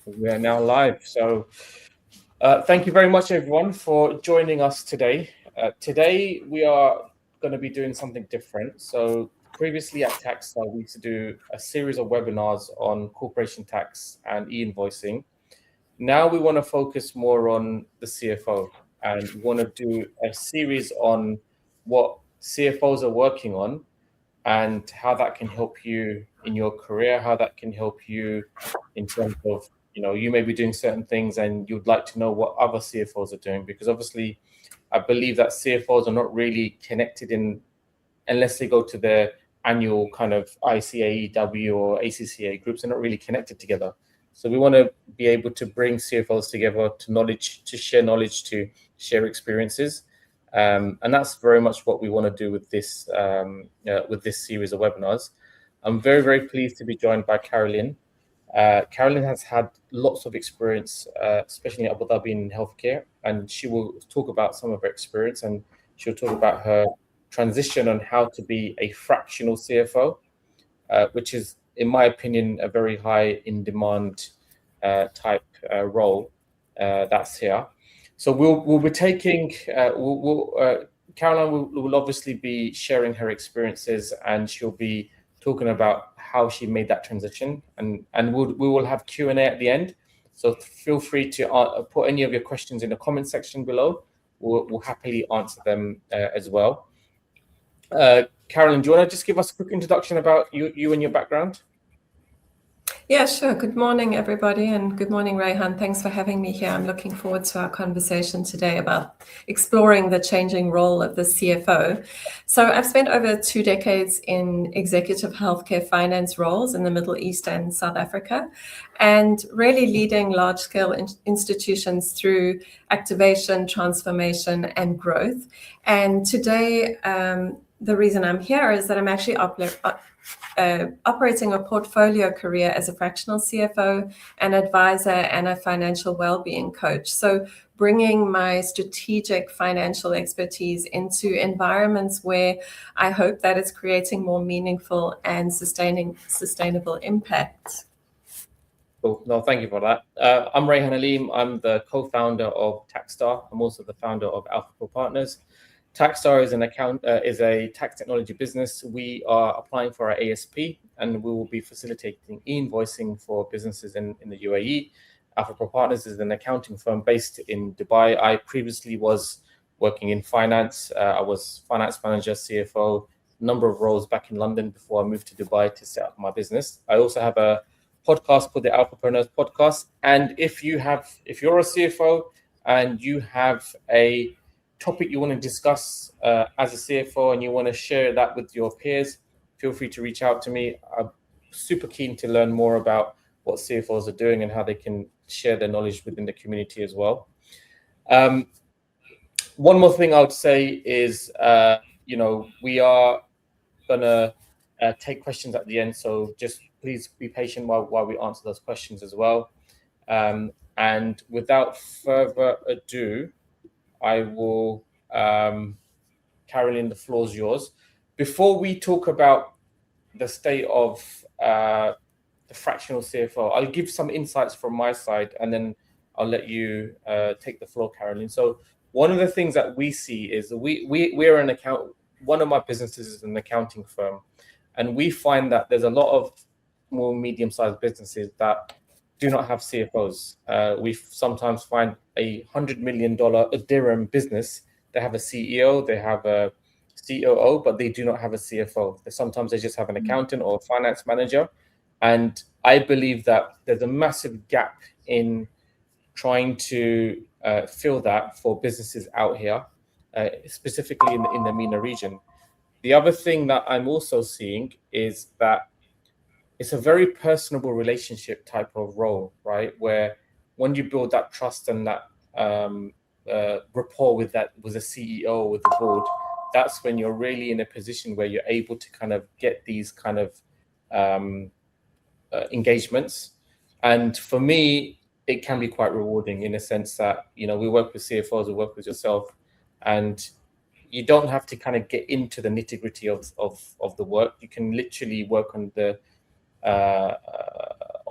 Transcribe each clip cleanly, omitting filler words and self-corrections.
We are now live. So thank you very much, everyone, for joining us today. Today, we are going to be doing something different. So previously at Taxstar, we used to do a series of webinars on corporation tax and e-invoicing. Now we want to focus more on the CFO, and we want to do a series on what CFOs are working on and how that can help you in your career, how that can help you in terms of, you may be doing certain things and you'd like to know what other CFOs are doing, because obviously I believe that CFOs are not really connected unless they go to their annual kind of ICAEW or ACCA groups. They're not really connected together. So we want to be able to bring CFOs together to share knowledge, to share experiences. And that's very much what we want to do with this series of webinars. I'm very, very pleased to be joined by Caroline. Caroline has had lots of experience, especially in Abu Dhabi in healthcare, and she will talk about some of her experience, and she'll talk about her transition on how to be a fractional CFO, which is, in my opinion, a very high in demand type role that's here. So we'll be taking, Caroline will obviously be sharing her experiences, and she'll be talking about how she made that transition, and we will have Q&A at the end. So feel free to put any of your questions in the comment section below. We'll happily answer them as well. Caroline, do you want to just give us a quick introduction about you and your background? Yeah, sure. Good morning, everybody, and good morning, Rayhan. Thanks for having me here. I'm looking forward to our conversation today about exploring the changing role of the CFO. So I've spent over 2 decades in executive healthcare finance roles in the Middle East and South Africa, and really leading large-scale institutions through activation, transformation, and growth. And today, the reason I'm here is that I'm actually operating a portfolio career as a fractional CFO, an advisor, and a financial well-being coach. So bringing my strategic financial expertise into environments where I hope that it's creating more meaningful and sustainable impact. Cool. No, thank you for that. I'm Rayhan Aleem. I'm the co-founder of Taxstar. I'm also the founder of 𝗪𝗆𝗆 Partners. Taxstar is a tax technology business. We are applying for our ASP, and we will be facilitating e-invoicing for businesses in the UAE. 𝗪𝗆𝗆 Partners is an accounting firm based in Dubai. I previously was working in finance. I was finance manager, CFO, number of roles back in London before I moved to Dubai to set up my business. I also have a podcast called the 𝗪𝗆𝗆preneurs Podcast. And if you're a CFO and you have a topic you want to discuss as a CFO and you want to share that with your peers, feel free to reach out to me. I'm super keen to learn more about what CFOs are doing and how they can share their knowledge within the community as well. One more thing I would say is, we are gonna take questions at the end, so just please be patient while we answer those questions as well. And without further ado, I will, Caroline, the floor is yours. Before we talk about the state of the fractional CFO, I'll give some insights from my side, and then I'll let you take the floor, Caroline. So one of the things that we see is we're an one of my businesses is an accounting firm, and we find that there's a lot of small, medium-sized businesses that do not have CFOs. We sometimes find $100 million dirham business. They have a CEO, they have a COO, but they do not have a CFO. Sometimes they just have an accountant or a finance manager. And I believe that there's a massive gap in trying to fill that for businesses out here, specifically in the MENA region. The other thing that I'm also seeing is that it's a very personable relationship type of role, right? Where when you build that trust and that rapport with the CEO, with the board, that's when you're really in a position where you're able to kind of get these kind of engagements. And for me, it can be quite rewarding in a sense that, we work with CFOs, we work with yourself, and you don't have to kind of get into the nitty-gritty of the work. You can literally work on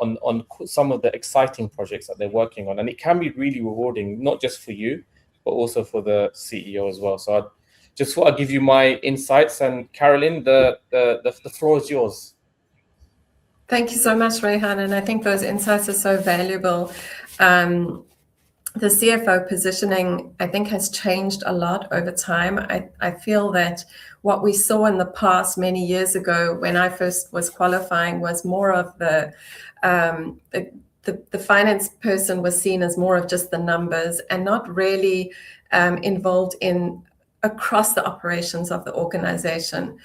on some of the exciting projects that they're working on, and it can be really rewarding, not just for you, but also for the CEO as well. So I just thought I'd give you my insights, and Carolyn, the floor is yours. Thank you so much, Rayhan, and I think those insights are so valuable. The CFO positioning, I think, has changed a lot over time. I feel that what we saw in the past many years ago when I first was qualifying was more of the finance person was seen as more of just the numbers and not really involved in across the operations of the organization.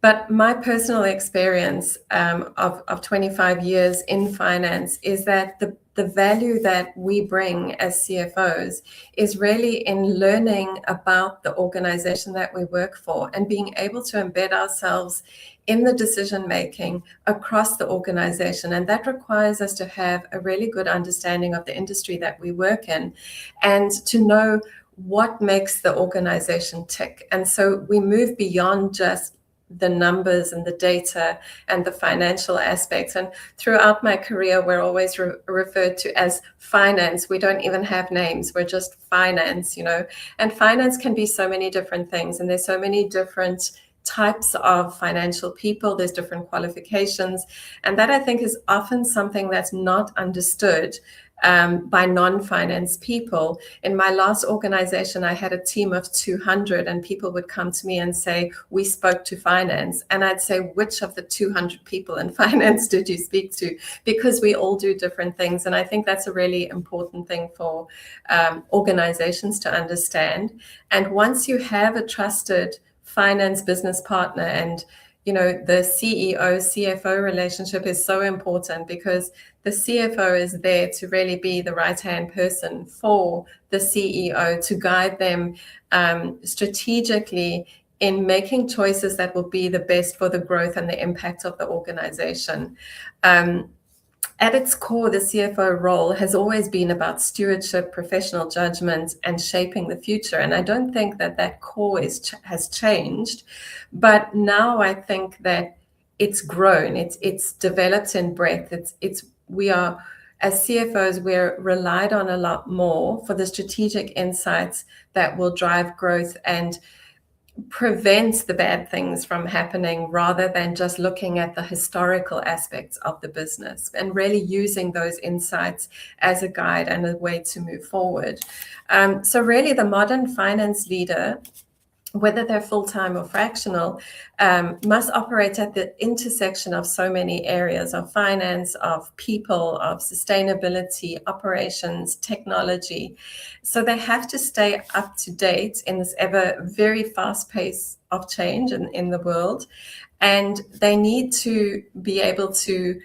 But my personal experience of 25 years in finance is that the value that we bring as CFOs is really in learning about the organization that we work for and being able to embed ourselves in the decision making across the organization. And that requires us to have a really good understanding of the industry that we work in and to know what makes the organization tick. And so we move beyond just the numbers and the data and the financial aspects. And throughout my career, we're always referred to as finance. We don't even have names. We're just finance, and finance can be so many different things. And there's so many different types of financial people. There's different qualifications. And that, I think, is often something that's not understood by non-finance people. In my last organization, I had a team of 200, and people would come to me and say, we spoke to finance. And I'd say, which of the 200 people in finance did you speak to? Because we all do different things. And I think that's a really important thing for organizations to understand. And once you have a trusted finance business partner, and the CEO CFO relationship is so important because the CFO is there to really be the right-hand person for the CEO to guide them strategically in making choices that will be the best for the growth and the impact of the organization. At its core, the CFO role has always been about stewardship, professional judgment, and shaping the future. And I don't think that core has changed. But now I think that it's grown. It's developed in breadth. We are, as CFOs, we're relied on a lot more for the strategic insights that will drive growth and prevents the bad things from happening, rather than just looking at the historical aspects of the business and really using those insights as a guide and a way to move forward. So really the modern finance leader, whether they're full-time or fractional, must operate at the intersection of so many areas of finance, of people, of sustainability, operations, technology. So they have to stay up to date in this ever very fast pace of change in the world. And they need to be able to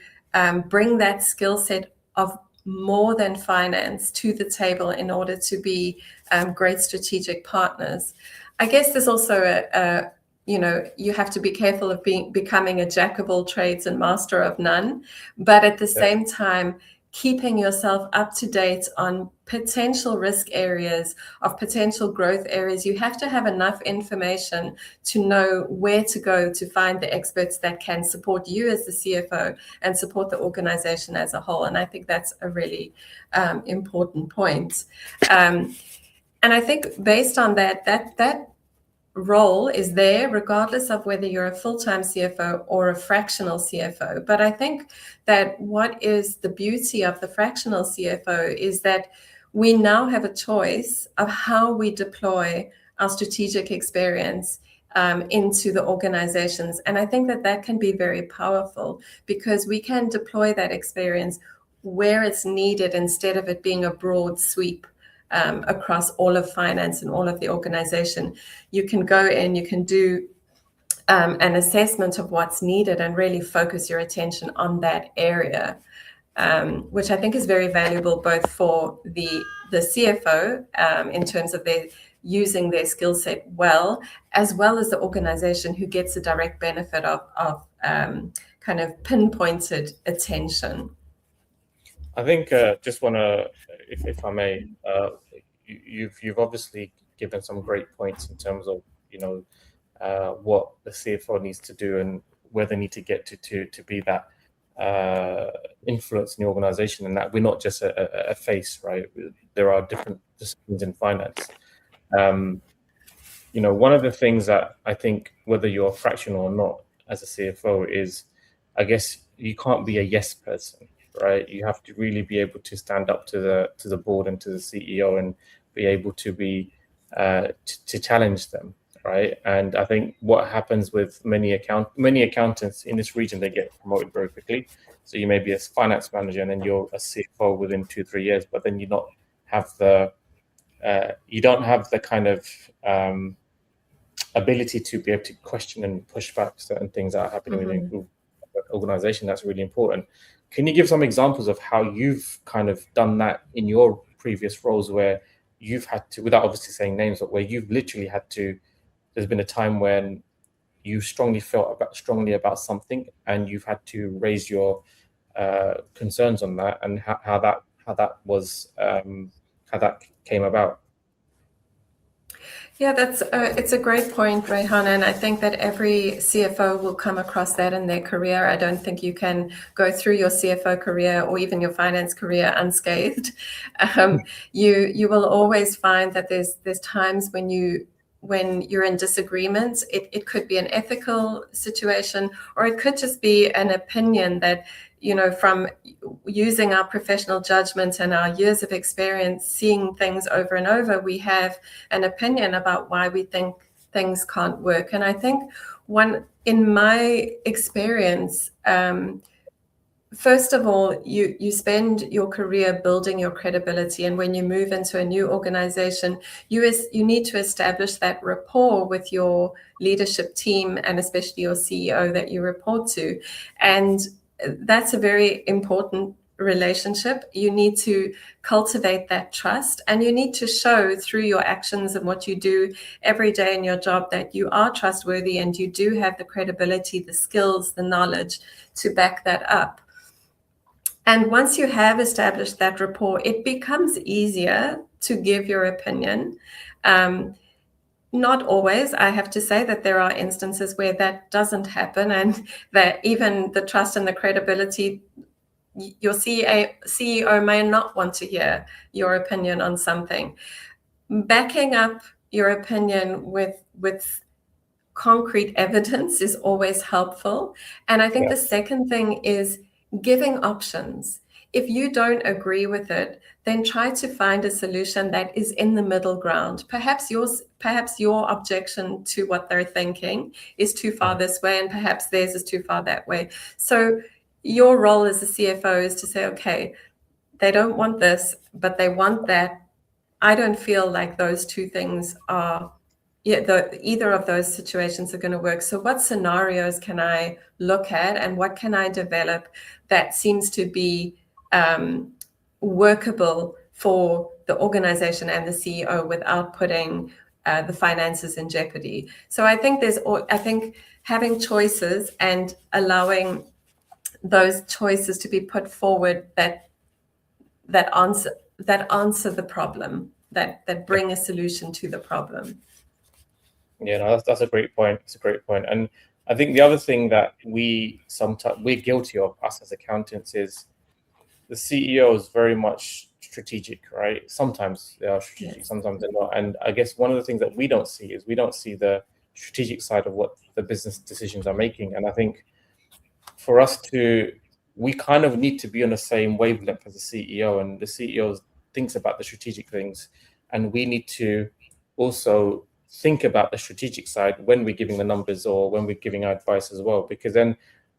bring that skill set of more than finance to the table in order to be great strategic partners. I guess there's also you have to be careful of becoming a jack of all trades and master of none, but at the same time, keeping yourself up to date on potential risk areas, of potential growth areas. You have to have enough information to know where to go to find the experts that can support you as the CFO and support the organization as a whole. And I think that's a really important point. And I think based on that role is there regardless of whether you're a full-time CFO or a fractional CFO. But I think that what is the beauty of the fractional CFO is that we now have a choice of how we deploy our strategic experience into the organizations. And I think that can be very powerful because we can deploy that experience where it's needed instead of it being a broad sweep across all of finance and all of the organization. You can go in, you can do an assessment of what's needed and really focus your attention on that area, which I think is very valuable both for the CFO in terms of their using their skill set well as the organization who gets a direct benefit of kind of pinpointed attention. I think just want to, if I may, you've obviously given some great points in terms of what the CFO needs to do and where they need to get to be that influence in the organization, and that we're not just a face, right? There are different disciplines in finance. One of the things that I think, whether you're fractional or not as a CFO, is, I guess, you can't be a yes person, right? You have to really be able to stand up to the board and to the CEO and be able to be to challenge them, right? And I think what happens with many accountants in this region, they get promoted very quickly. So you may be a finance manager and then you're a CFO within 2-3 years, but then you don't have the kind of ability to be able to question and push back certain things that are happening within the organization. That's really important. Can you give some examples of how you've kind of done that in your previous roles, where you've had to, without obviously saying names, but where you've literally had to, there's been a time when you strongly felt strongly about something and you've had to raise your concerns on that, and how that came about? Yeah, it's a great point, Rayhan, and I think that every CFO will come across that in their career. I don't think you can go through your CFO career or even your finance career unscathed. You will always find that there's times when you're in disagreements. It could be an ethical situation, or it could just be an opinion that, from using our professional judgment and our years of experience, seeing things over and over, we have an opinion about why we think things can't work. And I think in my experience, first of all, you spend your career building your credibility, and when you move into a new organization, you need to establish that rapport with your leadership team, and especially your CEO that you report to. And that's a very important relationship. You need to cultivate that trust, and you need to show through your actions and what you do every day in your job that you are trustworthy and you do have the credibility, the skills, the knowledge to back that up. And once you have established that rapport, it becomes easier to give your opinion. Not always. I have to say that there are instances where that doesn't happen, and that even the trust and the credibility, your CEO may not want to hear your opinion on something. Backing up your opinion with concrete evidence is always helpful. And I think the second thing is giving options. If you don't agree with it, then try to find a solution that is in the middle ground. Perhaps your objection to what they're thinking is too far this way, and perhaps theirs is too far that way. So your role as a CFO is to say, okay, they don't want this, but they want that. I don't feel like those two things are, either of those situations are going to work. So what scenarios can I look at, and what can I develop that seems to be workable for the organization and the CEO without putting the finances in jeopardy? So I think having choices and allowing those choices to be put forward that answer the problem, that bring a solution to the problem. Yeah, no, that's a great point. It's a great point. And I think the other thing that we're guilty of, us as accountants, is the CEO is very much strategic, right? Sometimes they are strategic, sometimes they're not. And I guess one of the things that we don't see is the strategic side of what the business decisions are making. And I think for us we kind of need to be on the same wavelength as the CEO, and the CEO thinks about the strategic things, and we need to also think about the strategic side when we're giving the numbers or when we're giving our advice as well. Because then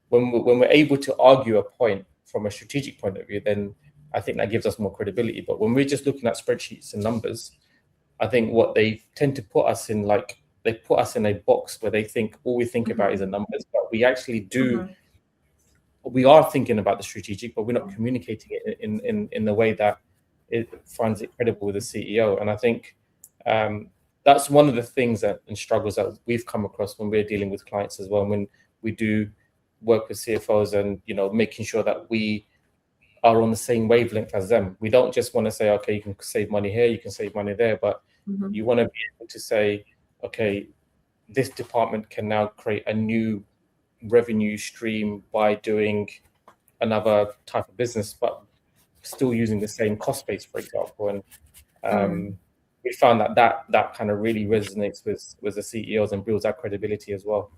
when we're able to argue a point from a strategic point of view, then I think that gives us more credibility. But when we're just looking at spreadsheets and numbers, I think what they tend to put us in, like, they put us in a box where they think all we think about is the numbers, but we actually do. We are thinking about the strategic, but we're not communicating it in the way that it finds it credible with the CEO. And I think that's one of the things and struggles that we've come across when we're dealing with clients as well. When we do work with CFOs, and making sure that we are on the same wavelength as them. We don't just want to say, okay, you can save money here, you can save money there, but you want to be able to say, okay, this department can now create a new revenue stream by doing another type of business, but still using the same cost base, for example. And we found that kind of really resonates with the CEOs and builds our credibility as well.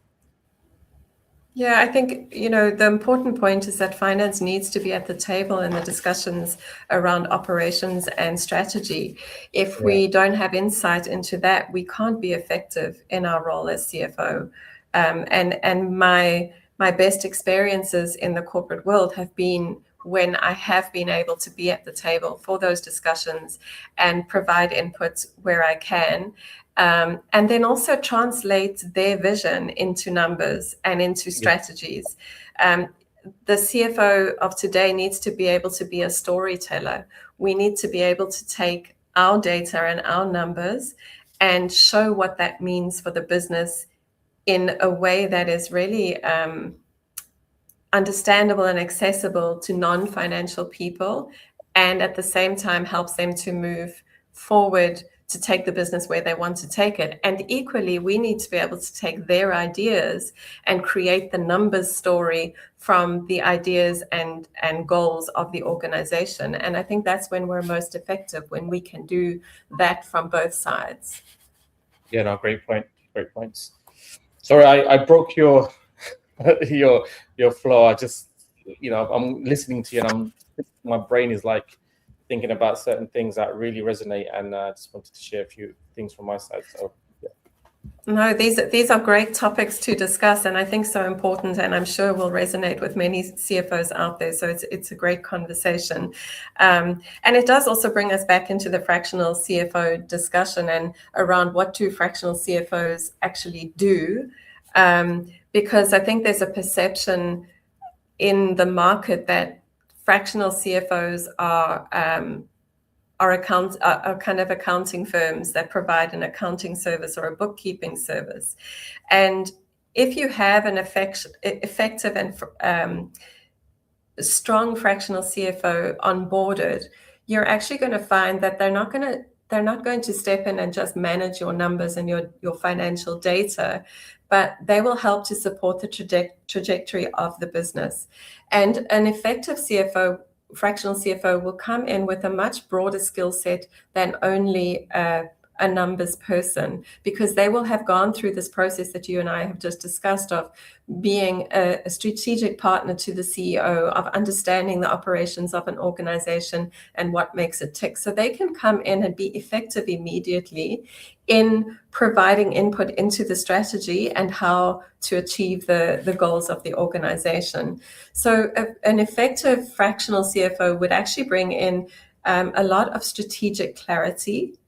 Yeah, I think, the important point is that finance needs to be at the table in the discussions around operations and strategy. If we don't have insight into that, we can't be effective in our role as CFO. And my best experiences in the corporate world have been when I have been able to be at the table for those discussions and provide input where I can. And then also translate their vision into numbers and into strategies. The CFO of today needs to be able to be a storyteller. We need to be able to take our data and our numbers and show what that means for the business in a way that is really understandable and accessible to non-financial people, and at the same time helps them to move forward to take the business where they want to take it. And equally, we need to be able to take their ideas and create the numbers story from the ideas and goals of the organization. And I think that's when we're most effective, when we can do that from both sides. Yeah, no, great point. Great points. Sorry, I broke your flow. I just, I'm listening to you, and my brain is like thinking about certain things that really resonate, and I just wanted to share a few things from my side. So yeah. No, these are great topics to discuss, and I think so important, and I'm sure will resonate with many CFOs out there. So it's a great conversation, and it does also bring us back into the fractional CFO discussion and around what do fractional CFOs actually do, because I think there's a perception in the market that fractional CFOs are kind of accounting firms that provide an accounting service or a bookkeeping service. And if you have an effective and strong fractional CFO onboarded, you're actually going to find that they're not going to step in and just manage your numbers and your financial data, but they will help to support the trajectory of the business. And an effective fractional CFO will come in with a much broader skill set than only a numbers person, because they will have gone through this process that you and I have just discussed of being a strategic partner to the CEO, of understanding the operations of an organization and what makes it tick. So they can come in and be effective immediately in providing input into the strategy and how to achieve the goals of the organization. So an effective fractional CFO would actually bring in a lot of strategic clarity,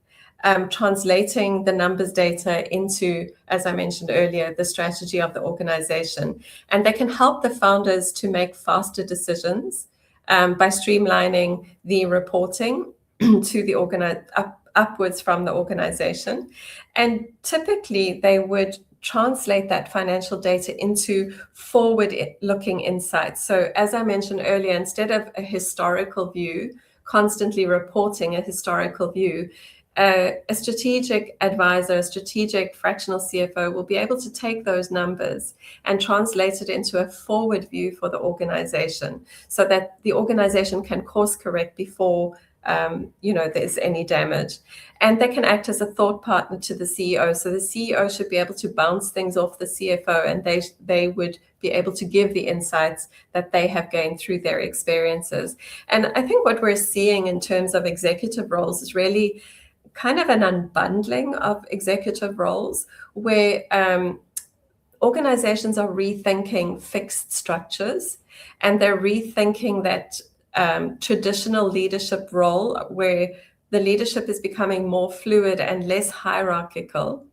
translating the numbers data into, as I mentioned earlier, the strategy of the organization. And they can help the founders to make faster decisions by streamlining the reporting to the upwards from the organization. And typically they would translate that financial data into forward-looking insights. So as I mentioned earlier, instead of a historical view, constantly reporting a historical view, a strategic advisor, a strategic fractional CFO will be able to take those numbers and translate it into a forward view for the organization, so that the organization can course correct before there's any damage. And they can act as a thought partner to the CEO. So the CEO should be able to bounce things off the CFO, and they would be able to give the insights that they have gained through their experiences. And I think what we're seeing in terms of executive roles is really kind of an unbundling of executive roles, where organizations are rethinking fixed structures, and they're rethinking that traditional leadership role where the leadership is becoming more fluid and less hierarchical.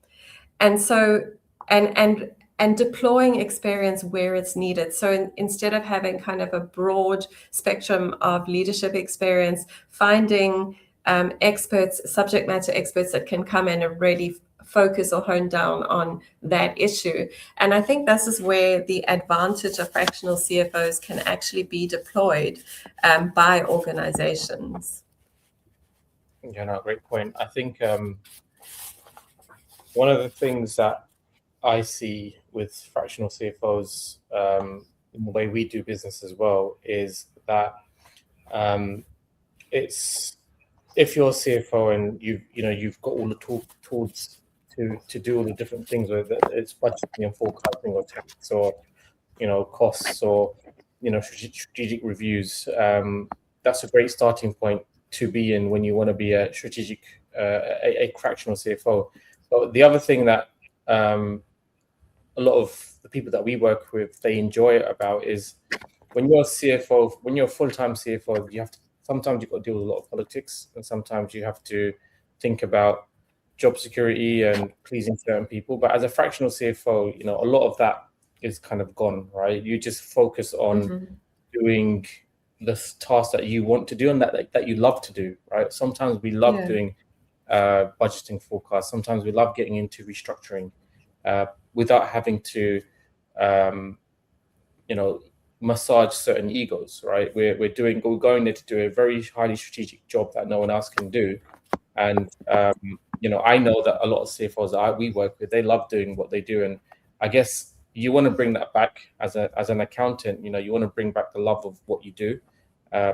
And so, and deploying experience where it's needed. So instead of having kind of a broad spectrum of leadership experience, finding experts, subject matter experts that can come in and really focus or hone down on that issue. And I think this is where the advantage of fractional CFOs can actually be deployed by organizations. Yeah, no, great point. I think one of the things that I see with fractional CFOs in the way we do business as well is that it's if you're a CFO and you've got all the tools to do all the different things, whether it's budgeting and forecasting or tax or costs or strategic reviews, that's a great starting point to be in when you want to be a strategic a fractional CFO. But the other thing that a lot of the people that we work with, they enjoy about is when you're a CFO, when you're a full-time CFO, sometimes you've got to deal with a lot of politics, and sometimes you have to think about job security and pleasing certain people. But as a fractional CFO, a lot of that is kind of gone, right? You just focus on doing the tasks that you want to do and that you love to do, right? Sometimes we love doing budgeting forecasts. Sometimes we love getting into restructuring without having to, massage certain egos, right? We're going there to do a very highly strategic job that no one else can do. And, I know that a lot of CFOs that we work with, they love doing what they do. And I guess you want to bring that back as an accountant. You want to bring back the love of what you do,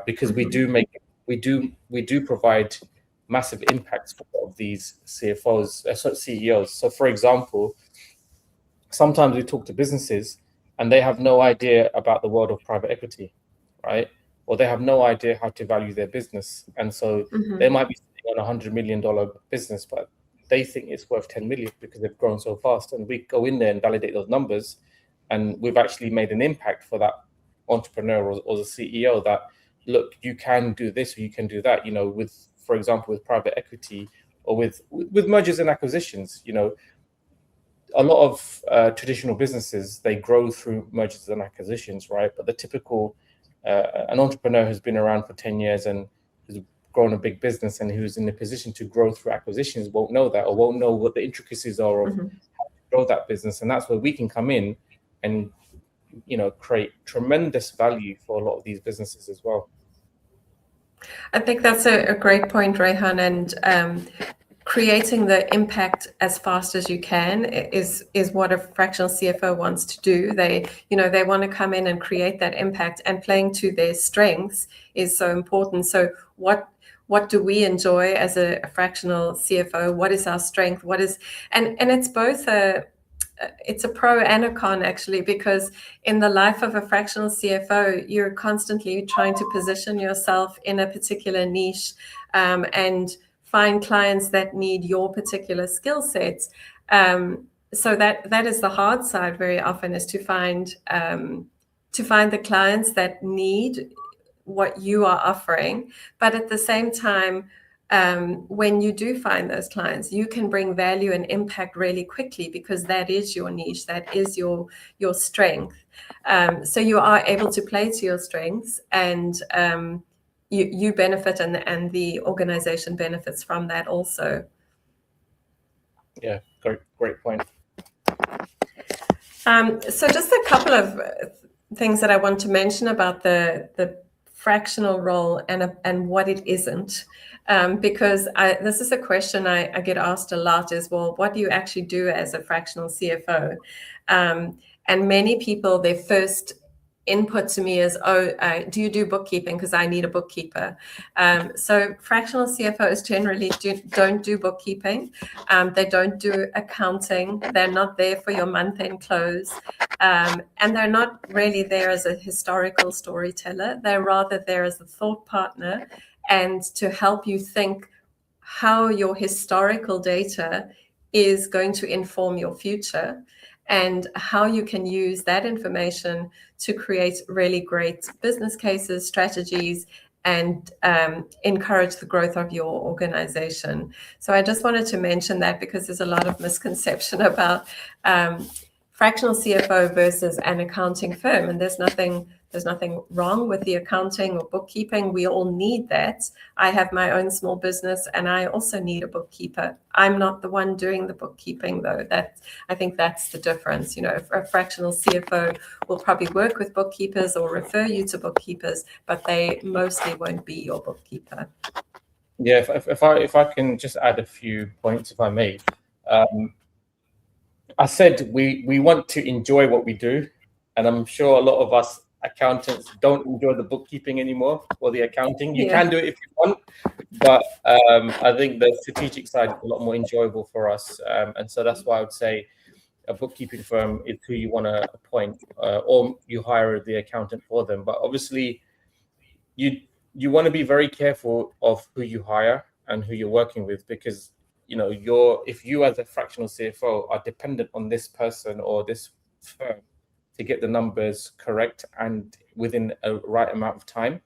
because we do provide massive impacts for all of these CEOs. So for example, sometimes we talk to businesses and they have no idea about the world of private equity, right? Or they have no idea how to value their business. And so they might be sitting on $100 million business, but they think it's worth 10 million because they've grown so fast. And we go in there and validate those numbers, and we've actually made an impact for that entrepreneur or the CEO that, look, you can do this or you can do that, for example, with private equity or with mergers and acquisitions. A lot of traditional businesses, they grow through mergers and acquisitions, right? But the typical an entrepreneur who's been around for 10 years and has grown a big business and who's in a position to grow through acquisitions won't know that, or won't know what the intricacies are of how to grow that business. And that's where we can come in and create tremendous value for a lot of these businesses as well. I think that's a great point, Rayhan, and creating the impact as fast as you can is what a fractional CFO wants to do. They want to come in and create that impact, and playing to their strengths is so important. So what do we enjoy as a fractional CFO? What is our strength? And it's both it's a pro and a con, actually, because in the life of a fractional CFO, you're constantly trying to position yourself in a particular niche and find clients that need your particular skill sets. So that is the hard side very often, is to find the clients that need what you are offering. But at the same time, when you do find those clients, you can bring value and impact really quickly, because that is your niche, that is your strength. So you are able to play to your strengths, and you benefit, and the organization benefits from that also. Yeah, great point. So just a couple of things that I want to mention about the fractional role and what it isn't, because this is a question I get asked a lot, is, well, what do you actually do as a fractional CFO? And many people, their first input to me is, do you do bookkeeping? Because I need a bookkeeper. So fractional CFOs generally don't do bookkeeping. They don't do accounting. They're not there for your month-end close. And they're not really there as a historical storyteller. They're rather there as a thought partner, and to help you think how your historical data is going to inform your future, and how you can use that information to create really great business cases, strategies, and encourage the growth of your organization. So I just wanted to mention that, because there's a lot of misconception about fractional CFO versus an accounting firm. And there's nothing wrong with the accounting or bookkeeping. We all need that. I have my own small business, and I also need a bookkeeper. I'm not the one doing the bookkeeping, though. I think that's the difference. A fractional CFO will probably work with bookkeepers or refer you to bookkeepers, but they mostly won't be your bookkeeper. Yeah, if I can just add a few points, if I may. I said we want to enjoy what we do, And I'm sure a lot of us accountants don't enjoy the bookkeeping anymore or the accounting. You can do it if you want, but I think the strategic side is a lot more enjoyable for us. And so that's why I would say a bookkeeping firm is who you want to appoint, or you hire the accountant for them. But obviously, you want to be very careful of who you hire and who you're working with, because if you as a fractional CFO are dependent on this person or this firm to get the numbers correct and within a right amount of time.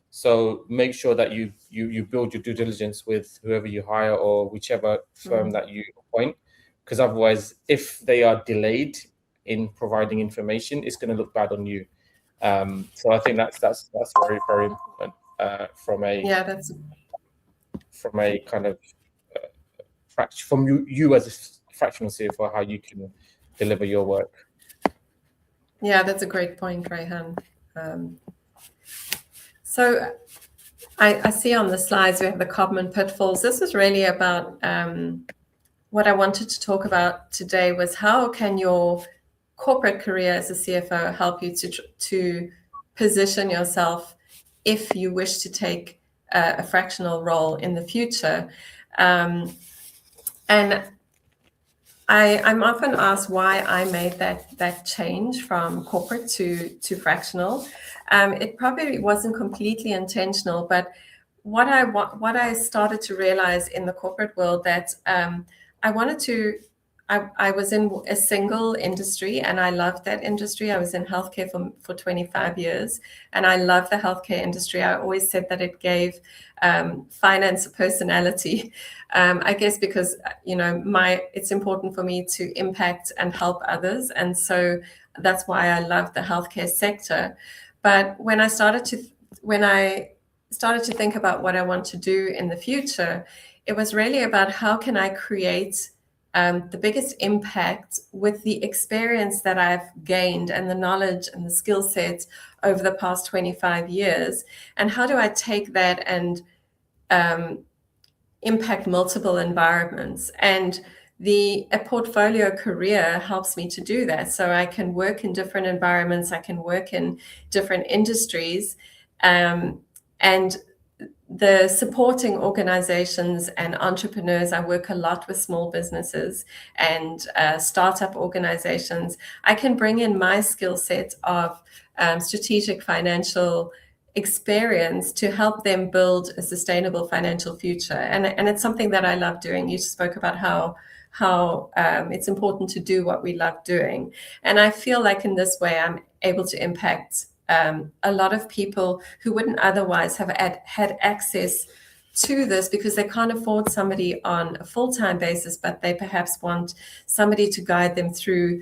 So make sure that you build your due diligence with whoever you hire or whichever firm that you appoint, because otherwise, if they are delayed in providing information, it's going to look bad on you. So I think that's very, very important from a kind of from you as a fractional CFO, how you can deliver your work. Yeah, that's a great point, Rayhan. So I see on the slides we have the common pitfalls. This is really about what I wanted to talk about today was how can your corporate career as a CFO help you to position yourself if you wish to take a fractional role in the future. And I'm often asked why I made that change from corporate to fractional. It probably wasn't completely intentional, but what I started to realize in the corporate world that I was in a single industry and I loved that industry. I was in healthcare for 25 years and I love the healthcare industry. I always said that it gave finance a personality, I guess because, it's important for me to impact and help others. And so that's why I love the healthcare sector. But when I started to think about what I want to do in the future, it was really about how can I create the biggest impact with the experience that I've gained and the knowledge and the skill sets over the past 25 years. And how do I take that and impact multiple environments? And a portfolio career helps me to do that. So I can work in different environments, I can work in different industries, and the supporting organizations and entrepreneurs, I work a lot with small businesses and startup organizations. I can bring in my skill set of strategic financial experience to help them build a sustainable financial future. And it's something that I love doing. You spoke about how it's important to do what we love doing. And I feel like in this way, I'm able to impact a lot of people who wouldn't otherwise have had access to this because they can't afford somebody on a full-time basis, but they perhaps want somebody to guide them through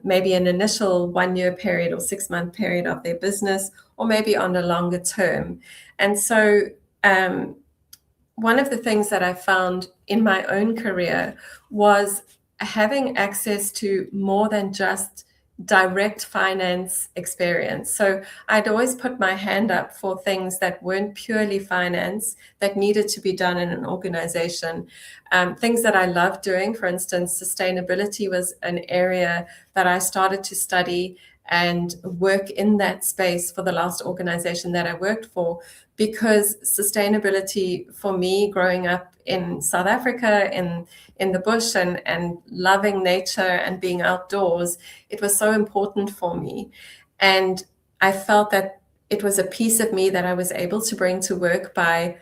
maybe an initial 1-year period or 6-month period of their business, or maybe on a longer term. And so one of the things that I found in my own career was having access to more than just direct finance experience. So I'd always put my hand up for things that weren't purely finance that needed to be done in an organization. Things that I loved doing, for instance, sustainability was an area that I started to study and work in that space for the last organization that I worked for, because sustainability for me growing up in South Africa in the bush and loving nature and being outdoors, it was so important for me. And I felt that it was a piece of me that I was able to bring to work by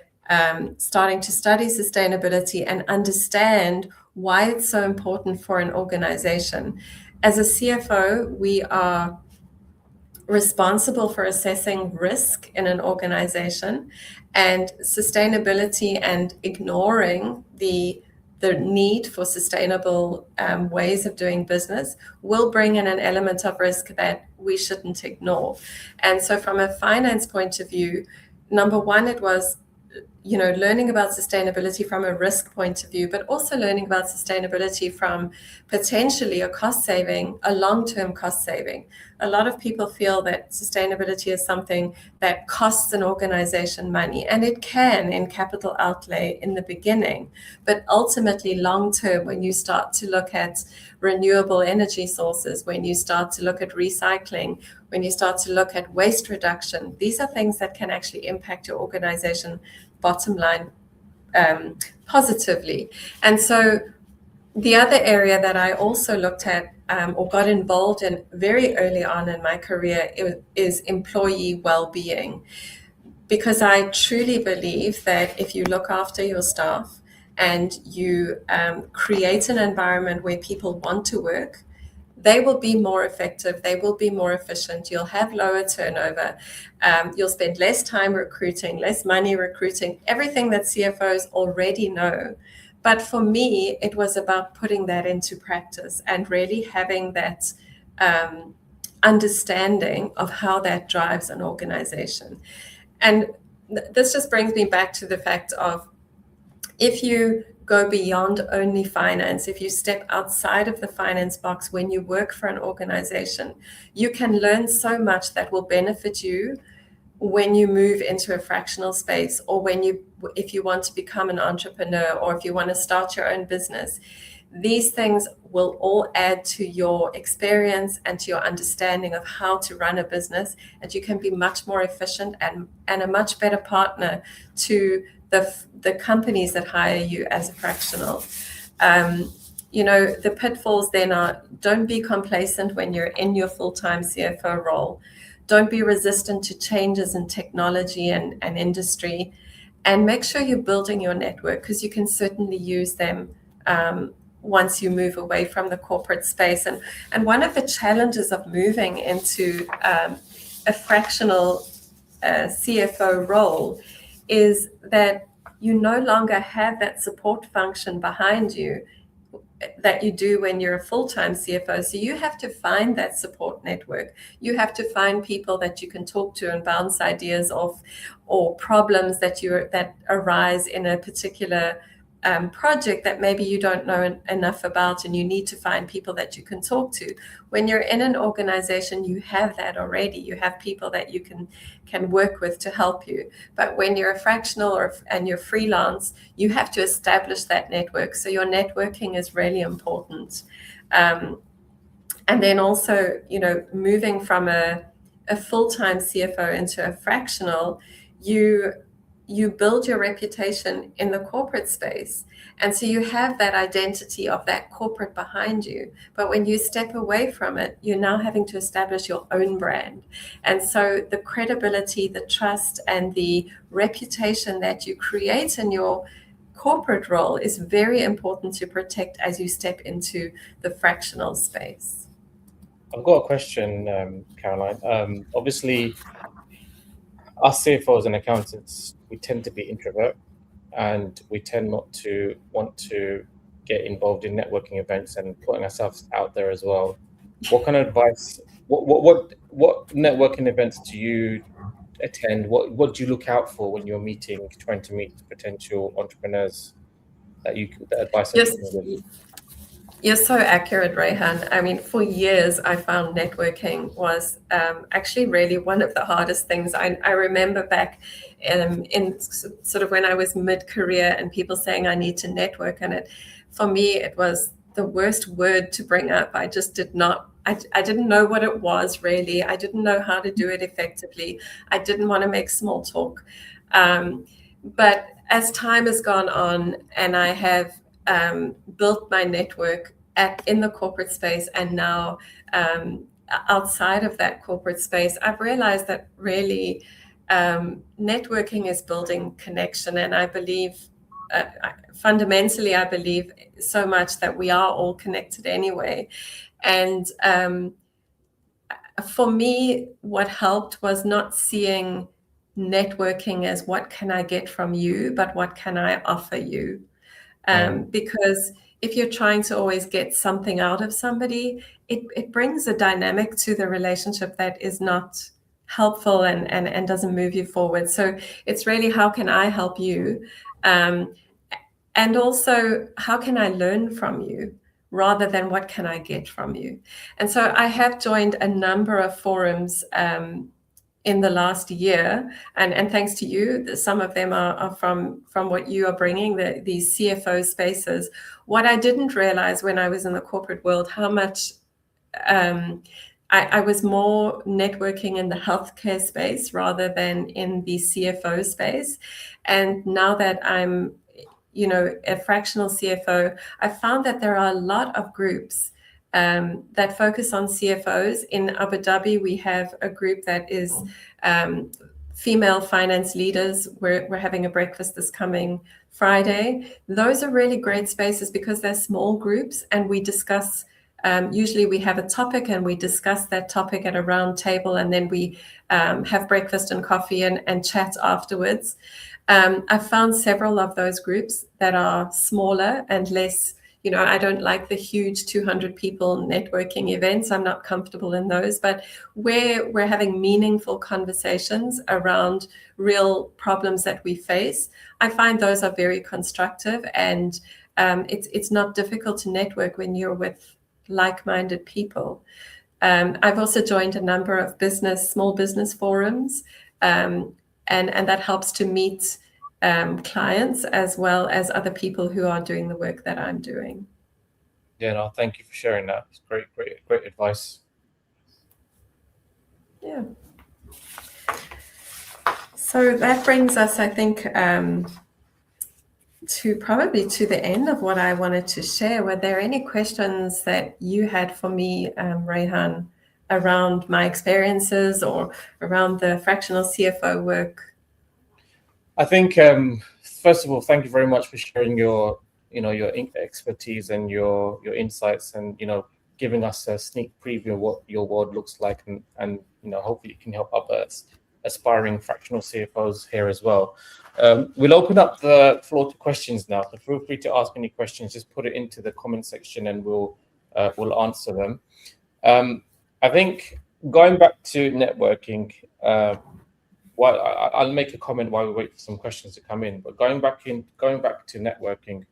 starting to study sustainability and understand why it's so important for an organization. As a CFO, we are responsible for assessing risk in an organization, and sustainability and ignoring the need for sustainable ways of doing business will bring in an element of risk that we shouldn't ignore. And so from a finance point of view, number one, it was learning about sustainability from a risk point of view, but also learning about sustainability from potentially a long-term cost saving. a lot of people feel that sustainability is something that costs an organization money, and it can in capital outlay in the beginning. But ultimately, long term, when you start to look at renewable energy sources, when you start to look at recycling, when you start to look at waste reduction, these are things that can actually impact your organization bottom line positively. And so the other area that I also looked at or got involved in very early on in my career is employee well-being, because I truly believe that if you look after your staff and you create an environment where people want to work, they will be more effective, they will be more efficient, you'll have lower turnover, you'll spend less time recruiting, less money recruiting, everything that CFOs already know. But for me, it was about putting that into practice and really having that understanding of how that drives an organization. And this just brings me back to the fact of, if you go beyond only finance, if you step outside of the finance box when you work for an organization, you can learn so much that will benefit you when you move into a fractional space, or if you want to become an entrepreneur, or if you want to start your own business. These things will all add to your experience and to your understanding of how to run a business, and you can be much more efficient and a much better partner to the companies that hire you as a fractional. The pitfalls then are, don't be complacent when you're in your full-time CFO role. Don't be resistant to changes in technology and industry, and make sure you're building your network, because you can certainly use them once you move away from the corporate space. And one of the challenges of moving into a fractional CFO role is that you no longer have that support function behind you that you do when you're a full-time CFO. So you have to find that support network. You have to find people that you can talk to and bounce ideas off, or problems that arise in a particular project that maybe you don't know enough about, and you need to find people that you can talk to. When you're in an organization, you have that already. You have people that you can work with to help you. But when you're a fractional and you're freelance, you have to establish that network. So your networking is really important. And then also, moving from a full-time CFO into a fractional, you build your reputation in the corporate space. And so you have that identity of that corporate behind you. But when you step away from it, you're now having to establish your own brand. And so the credibility, the trust, and the reputation that you create in your corporate role is very important to protect as you step into the fractional space. I've got a question, Caroline. Obviously, us CFOs and accountants, we tend to be introvert, and we tend not to want to get involved in networking events and putting ourselves out there as well. What kind of advice, what networking events do you attend? What do you look out for when you're trying to meet potential entrepreneurs that advice? Yes. You're so accurate, Rayhan. I mean, for years, I found networking was actually really one of the hardest things. I remember back in sort of when I was mid-career, and people saying I need to network, and for me, it was the worst word to bring up. I just did not. I didn't know what it was really. I didn't know how to do it effectively. I didn't want to make small talk. But as time has gone on, and I have built my network in the corporate space, and now outside of that corporate space, I've realized that really networking is building connection. And I believe, fundamentally, I believe so much that we are all connected anyway. And for me, what helped was not seeing networking as what can I get from you, but what can I offer you? Because if you're trying to always get something out of somebody, it brings a dynamic to the relationship that is not helpful and doesn't move you forward. So it's really, how can I help you? And also, how can I learn from you? rather than what can I get from you. And so I have joined a number of forums in the last year, and thanks to you, some of them are from what you are bringing, these CFO spaces. What I didn't realize when I was in the corporate world, how much I was more networking in the healthcare space rather than in the CFO space. And now that I'm, a fractional CFO, I found that there are a lot of groups that focus on CFOs. In Abu Dhabi, we have a group that is female finance leaders. We're having a breakfast this coming Friday. Those are really great spaces because they're small groups, and we discuss. Usually we have a topic and we discuss that topic at a round table, and then we have breakfast and coffee and chat afterwards. I've found several of those groups that are smaller and less, I don't like the huge 200 people networking events. I'm not comfortable in those, but where we're having meaningful conversations around real problems that we face, I find those are very constructive, and it's not difficult to network when you're with like-minded people. I've also joined a number of small business forums, and that helps to meet clients as well as other people who are doing the work that I'm doing. Yeah, no, thank you for sharing that. It's great advice. Yeah. So that brings us, I think, to the end of what I wanted to share. Were there any questions that you had for me, Rayhan, around my experiences or around the fractional CFO work? I think, first of all, thank you very much for sharing your expertise and your insights, and giving us a sneak preview of what your world looks like, and hopefully it can help other aspiring fractional CFOs here as well. We'll open up the floor to questions now. So feel free to ask any questions. Just put it into the comment section, and we'll answer them. I think going back to networking. I'll make a comment while we wait for some questions to come in. But going back to networking,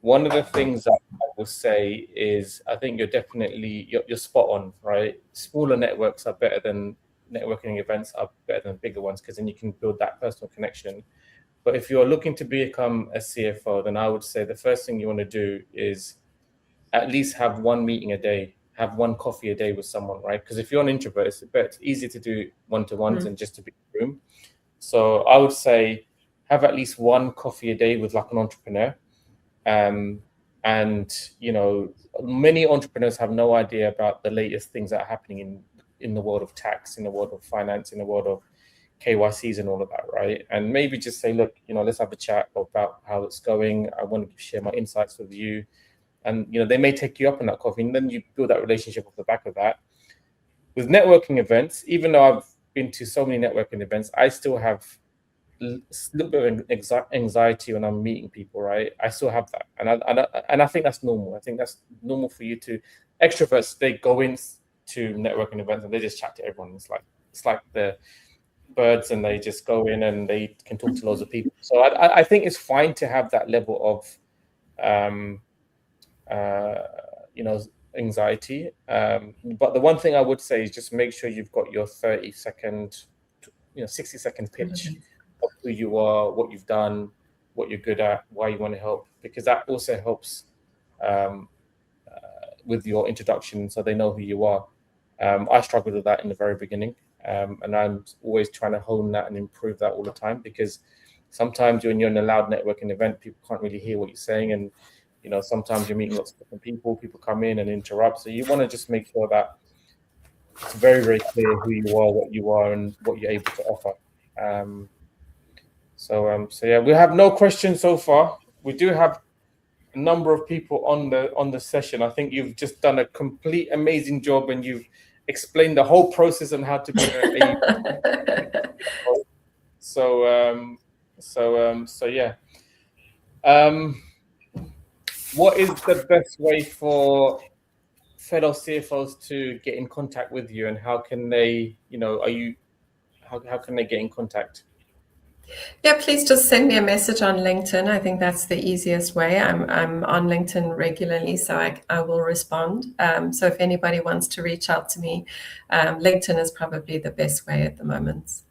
one of the things that I will say is I think you're spot on, right? Smaller networks are better than networking events are better than bigger ones, because then you can build that personal connection. But if you're looking to become a CFO, then I would say the first thing you want to do is at least have one meeting a day, have one coffee a day with someone, right? Because if you're an introvert, it's easier to do one-to-ones than just to be in the room. So I would say have at least one coffee a day with like an entrepreneur. And many entrepreneurs have no idea about the latest things that are happening in the world of tax, in the world of finance, in the world of KYCs and all of that, right? And maybe just say, look, let's have a chat about how it's going. I want to share my insights with you. And they may take you up on that coffee, and then you build that relationship off the back of that. With networking events, even though I've been to so many networking events, I still have a little bit of anxiety when I'm meeting people, right? I still have that, and I think that's normal. I think that's normal for you to. Extroverts, they go into networking events and they just chat to everyone. It's like the birds, and they just go in and they can talk to loads of people. So I think it's fine to have that level of anxiety. But the one thing I would say is just make sure you've got your 30-second, 60-second pitch of who you are, what you've done, what you're good at, why you want to help, because that also helps with your introduction, so they know who you are. I struggled with that in the very beginning, and I'm always trying to hone that and improve that all the time, because sometimes when you're in a loud networking event, people can't really hear what you're saying, and sometimes you're meeting lots of different people come in and interrupt. So you want to just make sure that it's very, very clear who you are, what you are, and what you're able to offer. So yeah, we have no questions so far. We do have a number of people on the session. I think you've just done a complete amazing job, and you've explained the whole process on how to be so yeah. What is the best way for fellow CFOs to get in contact with you, and how can they, how can they get in contact? Yeah, please just send me a message on LinkedIn. I think that's the easiest way. I'm on LinkedIn regularly, so I will respond. So if anybody wants to reach out to me, LinkedIn is probably the best way at the moment.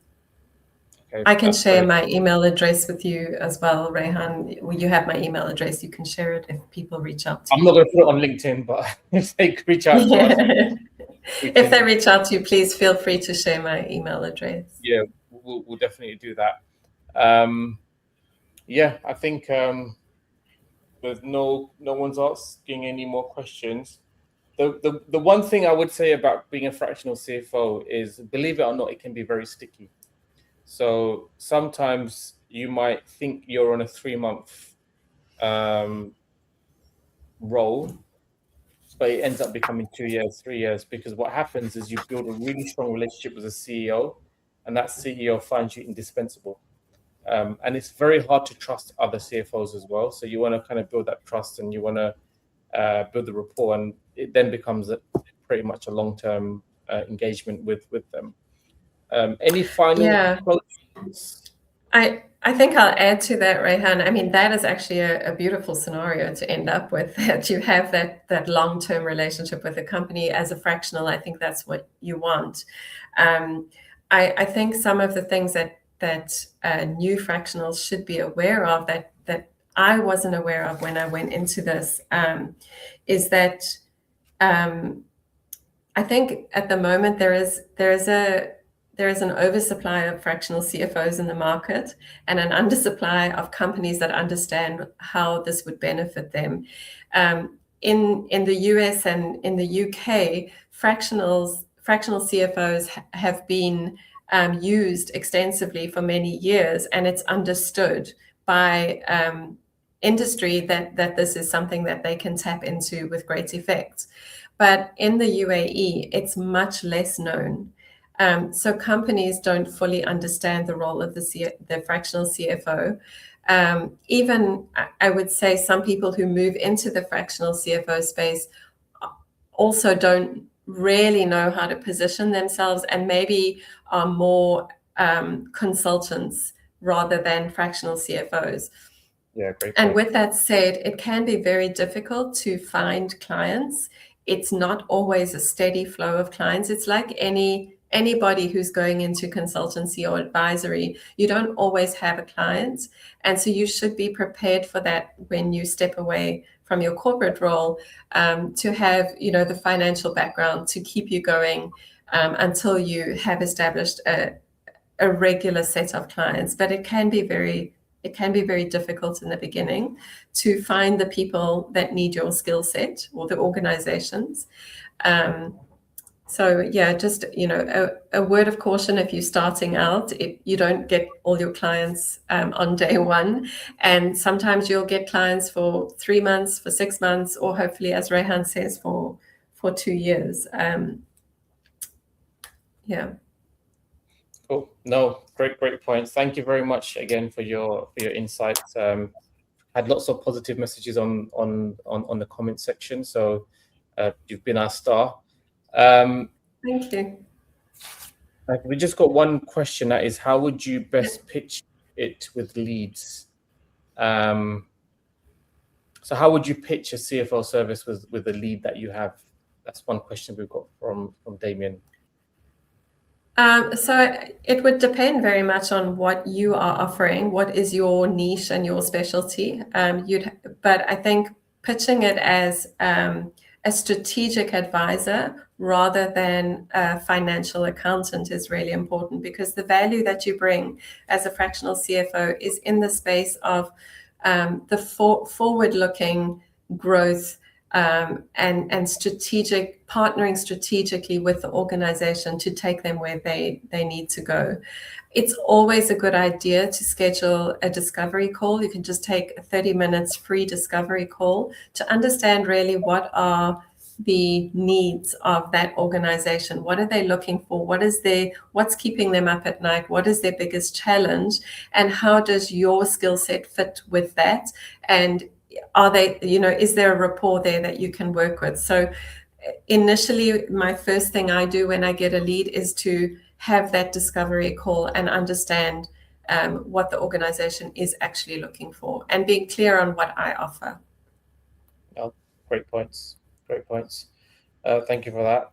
Okay, I can that's share great. my email address with you as well, Rayhan. You have my email address. You can share it if people reach out to I'm you. not going to put it on LinkedIn, but if they reach out to us, If they reach out to you, please feel free to share my email address. Yeah, we'll definitely do that. Yeah, I think with no one's asking any more questions. The one thing I would say about being a fractional CFO is, believe it or not, it can be very sticky. So sometimes you might think you're on a 3-month role, but it ends up becoming 2 years, 3 years, because what happens is you build a really strong relationship with a CEO, and that CEO finds you indispensable. And it's very hard to trust other CFOs as well. So you want to kind of build that trust, and you want to build the rapport, and it then becomes pretty much a long-term engagement with them. Any final questions? I think I'll add to that, Rayhan. I mean, that is actually a beautiful scenario to end up with, that you have that long-term relationship with a company as a fractional. I think that's what you want. I think some of the things that new fractionals should be aware of that I wasn't aware of when I went into this is that I think at the moment there is an oversupply of fractional CFOs in the market and an undersupply of companies that understand how this would benefit them. In the US and in the UK, fractional CFOs have been used extensively for many years, and it's understood by industry that this is something that they can tap into with great effect. But in the UAE, it's much less known. So companies don't fully understand the role of the fractional CFO. Even, I would say, some people who move into the fractional CFO space also don't really know how to position themselves, and maybe are more consultants rather than fractional CFOs. Yeah, great. And with that said, it can be very difficult to find clients. It's not always a steady flow of clients. It's like anybody who's going into consultancy or advisory. You don't always have a client. And so you should be prepared for that when you step away from your corporate role, to have, the financial background to keep you going until you have established a regular set of clients. But it can be very difficult in the beginning to find the people that need your skill set, or the organizations. So yeah, just, a word of caution: if you're starting out, you don't get all your clients on day one. And sometimes you'll get clients for 3 months, for 6 months, or hopefully, as Rayhan says, for 2 years. Yeah. Cool. No, great points. Thank you very much again for your insights. Had lots of positive messages on the comment section. So you've been our star. Thank you. We just got one question, that is, how would you best pitch it with leads? So how would you pitch a CFO service with the lead that you have? That's one question we've got from Damien. So it would depend very much on what you are offering, what is your niche and your specialty. But I think pitching it as a strategic advisor rather than a financial accountant is really important, because the value that you bring as a fractional CFO is in the space of the forward-looking growth, and partnering strategically with the organization to take them where they need to go. It's always a good idea to schedule a discovery call. You can just take a 30 minutes free discovery call to understand really what are the needs of that organization. What are they looking for? What's keeping them up at night? What is their biggest challenge? And how does your skill set fit with that? And is there a rapport there that you can work with? So initially, my first thing I do when I get a lead is to have that discovery call and understand what the organization is actually looking for, and being clear on what I offer. Oh, great points. Great points. Thank you for that.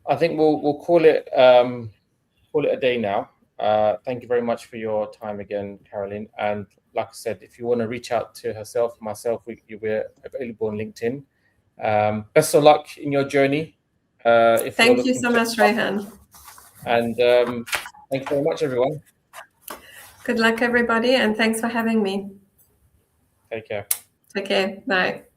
I think we'll call it a day now. Thank you very much for your time again, Caroline. And like I said, if you want to reach out to herself, myself, we're available on LinkedIn. Best of luck in your journey. Thank you so much, Rayhan. And thank you very much, everyone. Good luck, everybody, and thanks for having me. Take care. Take care. Bye.